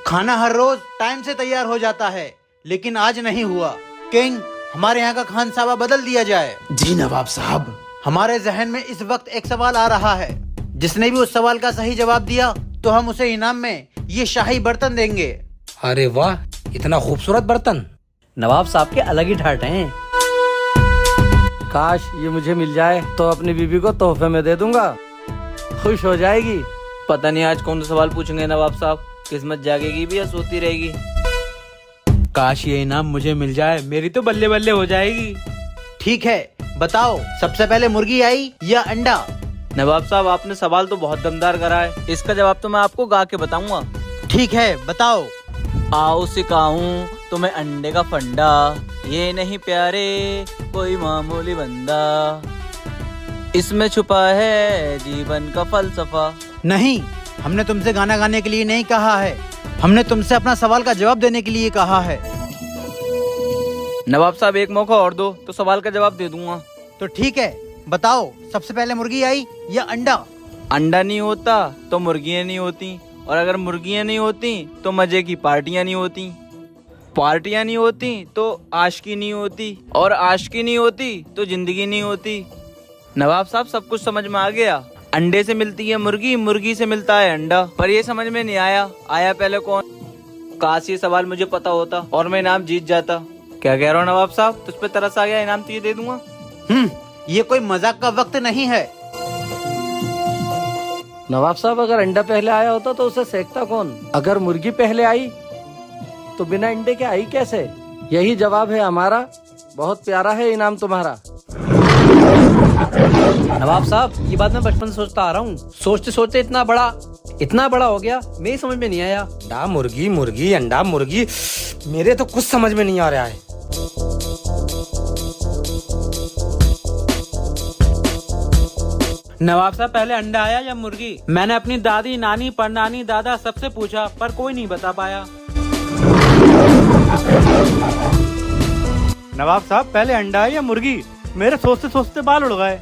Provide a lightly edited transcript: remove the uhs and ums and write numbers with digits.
खाना हर रोज टाइम से तैयार हो जाता है, लेकिन आज नहीं हुआ। किंग, हमारे यहाँ का खानसामा बदल दिया जाए। जी नवाब साहब। हमारे जहन में इस वक्त एक सवाल आ रहा है, जिसने भी उस सवाल का सही जवाब दिया तो हम उसे इनाम में ये शाही बर्तन देंगे। अरे वाह, इतना खूबसूरत बर्तन। नवाब साहब के अलग ही ठाट हैं। काश ये मुझे मिल जाए तो अपनी बीबी को तोहफे में दे दूंगा, खुश हो जाएगी। पता नहीं आज कौन सा सवाल पूछेंगे नवाब साहब, किस्मत जागेगी भी या सोती रहेगी। काश ये इनाम मुझे मिल जाए, मेरी तो बल्ले बल्ले हो जाएगी। ठीक है, बताओ सबसे पहले मुर्गी आई या अंडा? नवाब साहब आपने सवाल तो बहुत दमदार करा है, इसका जवाब तो मैं आपको गा के बताऊंगा। ठीक है, बताओ। आओ सिखाऊं तुम्हें अंडे का फंडा, ये नहीं प्यारे कोई मामूली बंदा, इसमें छुपा है जीवन का फलसफा। नहीं, हमने तुमसे गाना गाने के लिए नहीं कहा है, हमने तुमसे अपना सवाल का जवाब देने के लिए कहा है। नवाब साहब एक मौका और दो तो सवाल का जवाब दे दूंगा। तो ठीक है, बताओ सबसे पहले मुर्गी आई या अंडा? अंडा नहीं होता तो मुर्गियाँ नहीं होती, और अगर मुर्गियाँ नहीं होती तो मजे की पार्टियाँ नहीं होती, पार्टियाँ नहीं होती तो आशिकी नहीं होती, और आशिकी नहीं होती तो जिंदगी नहीं होती। नवाब साहब सब कुछ समझ में आ गया। अंडे से मिलती है मुर्गी, मुर्गी से मिलता है अंडा, पर ये समझ में नहीं आया आया पहले कौन। काश ये सवाल मुझे पता होता और मैं इनाम जीत जाता। क्या कह रहा हूँ नवाब साहब, तुझ पे तरस आ गया, इनाम तुझे दे दूंगा। ये कोई मजाक का वक्त नहीं है। नवाब साहब अगर अंडा पहले आया होता तो उसे सेकता कौन? अगर मुर्गी पहले आई तो बिना अंडे के आई कैसे? यही जवाब है हमारा। बहुत प्यारा है इनाम तुम्हारा। नवाब साहब ये बात मैं बचपन से सोचता आ रहा हूँ, सोचते सोचते इतना बड़ा हो गया, मेरी समझ में नहीं आया। अंडा मुर्गी, मुर्गी अंडा मुर्गी, मेरे तो कुछ समझ में नहीं आ रहा है। नवाब साहब पहले अंडा आया या मुर्गी? मैंने अपनी दादी, नानी, परनानी, दादा सबसे पूछा पर कोई नहीं बता पाया। नवाब साहब पहले अंडा है या मुर्गी? मेरे सोचते सोचते बाल उड़ गए।